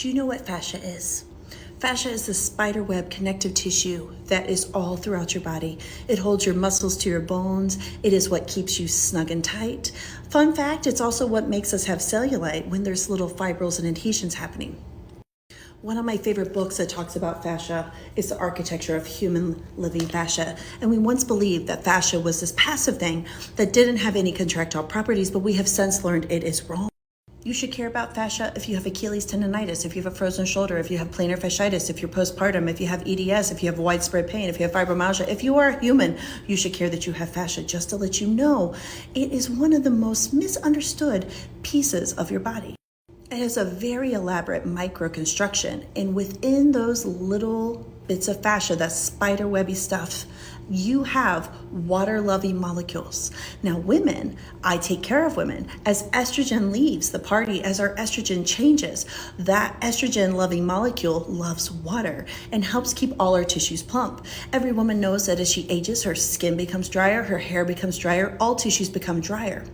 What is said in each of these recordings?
Do you know what fascia is? Fascia is the spider web connective tissue that is all throughout your body. It holds your muscles to your bones. It is what keeps you snug and tight. Fun fact, it's also what makes us have cellulite when there's little fibrils and adhesions happening. One of my favorite books that talks about fascia is The Architecture of Human Living Fascia. And we once believed that fascia was this passive thing that didn't have any contractile properties, but we have since learned it is wrong. You should care about fascia if you have Achilles tendonitis, if you have a frozen shoulder, if you have plantar fasciitis, if you're postpartum, if you have EDS, if you have widespread pain, if you have fibromyalgia. If you are human, you should care that you have fascia, just to let you know it is one of the most misunderstood pieces of your body. It has a very elaborate microconstruction, and within those little bits of fascia, that spider webby stuff, you have water-loving molecules. Now women, I take care of women. As estrogen leaves the party, as our estrogen changes, that estrogen-loving molecule loves water and helps keep all our tissues plump. Every woman knows that as she ages, her skin becomes drier, her hair becomes drier, all tissues become drier.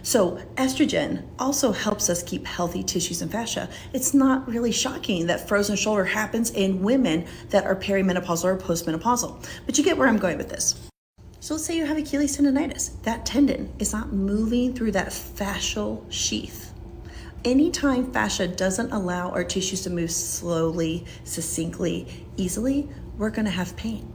So estrogen also helps us keep healthy tissues and fascia. It's not really shocking that frozen shoulder happens in women that are perimenopausal or postmenopausal, but you get where I'm going with this. So let's say you have Achilles tendonitis. That tendon is not moving through that fascial sheath. Anytime fascia doesn't allow our tissues to move slowly, succinctly, easily, we're going to have pain.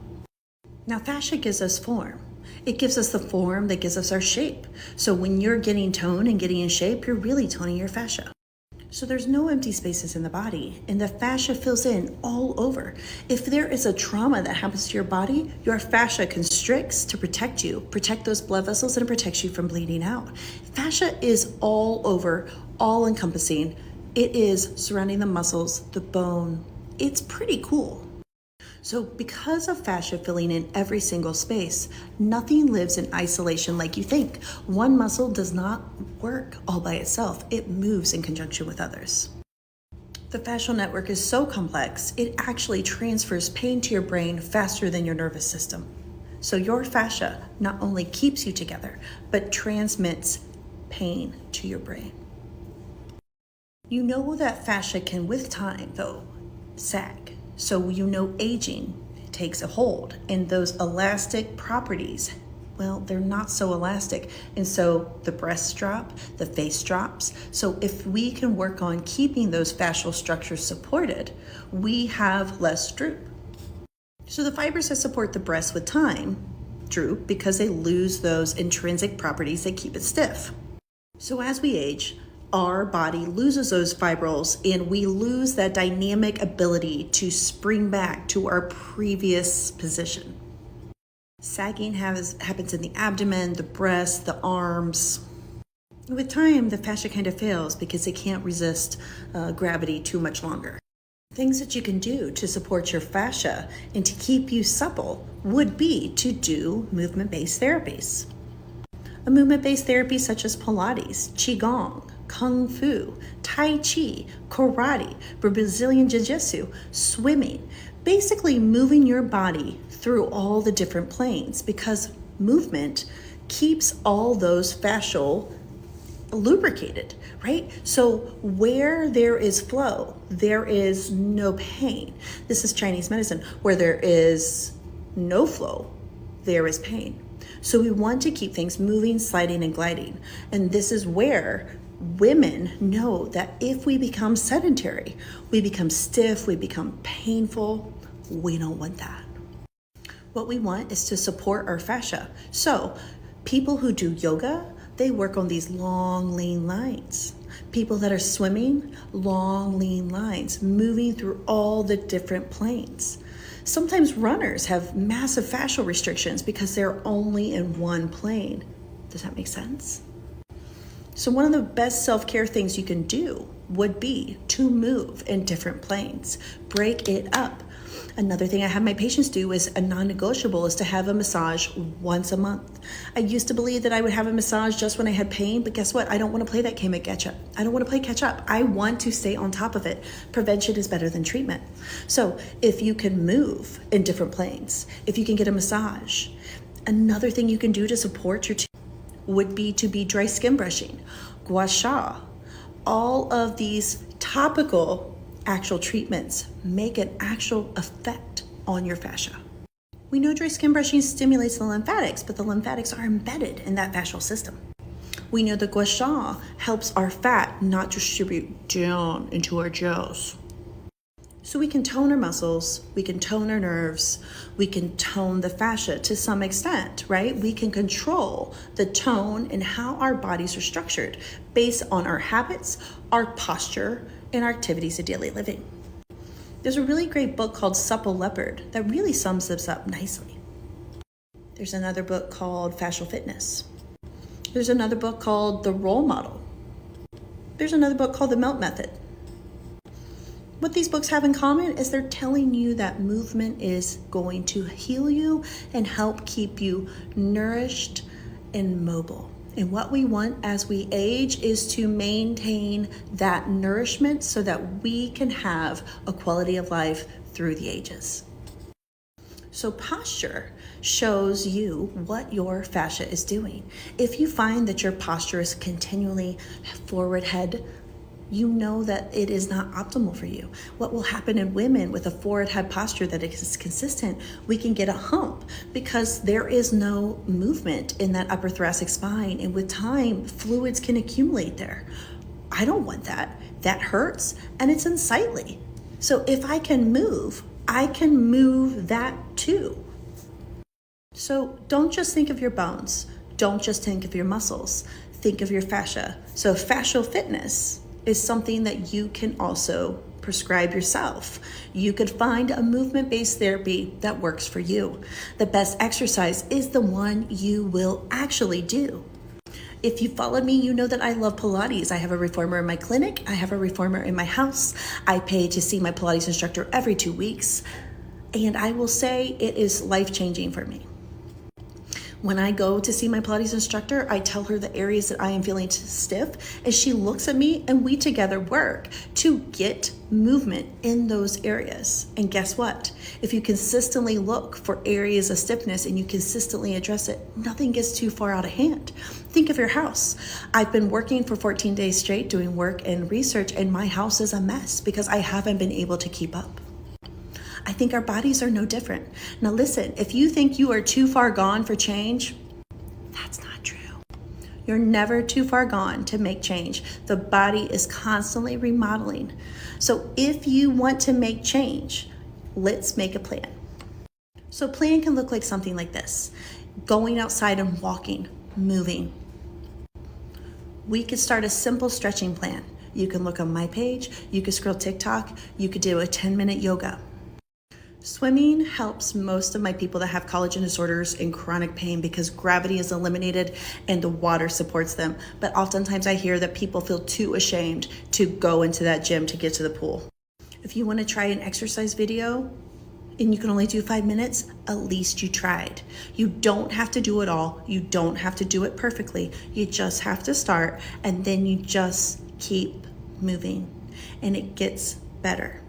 Now fascia gives us form. It gives us the form that gives us our shape. So when you're getting toned and getting in shape, you're really toning your fascia. So there's no empty spaces in the body, and the fascia fills in all over. If there is a trauma that happens to your body, your fascia constricts to protect you, protect those blood vessels, and it protects you from bleeding out. Fascia is all over, all encompassing. It is surrounding the muscles, the bone. It's pretty cool. So because of fascia filling in every single space, nothing lives in isolation like you think. One muscle does not work all by itself. It moves in conjunction with others. The fascial network is so complex, it actually transfers pain to your brain faster than your nervous system. So your fascia not only keeps you together, but transmits pain to your brain. You know that fascia can, with time though, sag. So you know aging takes a hold, and those elastic properties, well, they're not so elastic. And so the breasts drop, the face drops. So if we can work on keeping those fascial structures supported, we have less droop. So the fibers that support the breast with time droop because they lose those intrinsic properties that keep it stiff. So as we age, our body loses those fibrils and we lose that dynamic ability to spring back to our previous position. Sagging happens in the abdomen, the breast, the arms. With time, the fascia kind of fails because it can't resist gravity too much longer. Things that you can do to support your fascia and to keep you supple would be to do movement-based therapies. A movement-based therapy such as Pilates, Qigong, Kung Fu, Tai Chi, Karate, Brazilian Jiu-Jitsu, swimming, basically moving your body through all the different planes, because movement keeps all those fascial lubricated, right? So where there is flow, there is no pain. This is Chinese medicine. Where there is no flow, there is pain. So we want to keep things moving, sliding, and gliding. And this is where women know that if we become sedentary, we become stiff, we become painful. We don't want that. What we want is to support our fascia. So people who do yoga, they work on these long, lean lines. People that are swimming, long, lean lines, moving through all the different planes. Sometimes runners have massive fascial restrictions because they're only in one plane. Does that make sense? So one of the best self-care things you can do would be to move in different planes. Break it up. Another thing I have my patients do is a non-negotiable is to have a massage once a month. I used to believe that I would have a massage just when I had pain, but guess what? I don't want to play that game of catch up. I don't want to play catch up. I want to stay on top of it. Prevention is better than treatment. So if you can move in different planes, if you can get a massage, another thing you can do to support your would be to be dry skin brushing, gua sha, all of these topical actual treatments make an actual effect on your fascia. We know dry skin brushing stimulates the lymphatics, but the lymphatics are embedded in that fascial system. We know the gua sha helps our fat not distribute down into our jaws. So we can tone our muscles, we can tone our nerves, we can tone the fascia to some extent, right? We can control the tone and how our bodies are structured based on our habits, our posture, and our activities of daily living. There's a really great book called Supple Leopard that really sums this up nicely. There's another book called Fascial Fitness. There's another book called The Role Model. There's another book called The Melt Method. What these books have in common is they're telling you that movement is going to heal you and help keep you nourished and mobile. And what we want as we age is to maintain that nourishment so that we can have a quality of life through the ages. So posture shows you what your fascia is doing. If you find that your posture is continually forward head, you know that it is not optimal for you. What will happen in women with a forward head posture that is consistent, we can get a hump because there is no movement in that upper thoracic spine. And with time, fluids can accumulate there. I don't want that. That hurts and it's unsightly. So if I can move that too. So don't just think of your bones. Don't just think of your muscles. Think of your fascia. So fascial fitness is something that you can also prescribe yourself. You could find a movement-based therapy that works for you. The best exercise is the one you will actually do. If you followed me, you know that I love Pilates. I have a reformer in my clinic. I have a reformer in my house. I pay to see my Pilates instructor every 2 weeks. And I will say it is life-changing for me. When I go to see my Pilates instructor, I tell her the areas that I am feeling stiff, and she looks at me and we together work to get movement in those areas. And guess what? If you consistently look for areas of stiffness and you consistently address it, nothing gets too far out of hand. Think of your house. I've been working for 14 days straight doing work and research, and my house is a mess because I haven't been able to keep up. I think our bodies are no different. Now listen, if you think you are too far gone for change, that's not true. You're never too far gone to make change. The body is constantly remodeling. So if you want to make change, let's make a plan. So a plan can look like something like this: going outside and walking, moving. We could start a simple stretching plan. You can look on my page, you could scroll TikTok, you could do a 10-minute yoga. Swimming helps most of my people that have collagen disorders and chronic pain because gravity is eliminated and the water supports them. But oftentimes I hear that people feel too ashamed to go into that gym to get to the pool. If you want to try an exercise video and you can only do 5 minutes, at least you tried. You don't have to do it all. You don't have to do it perfectly. You just have to start, and then you just keep moving and it gets better.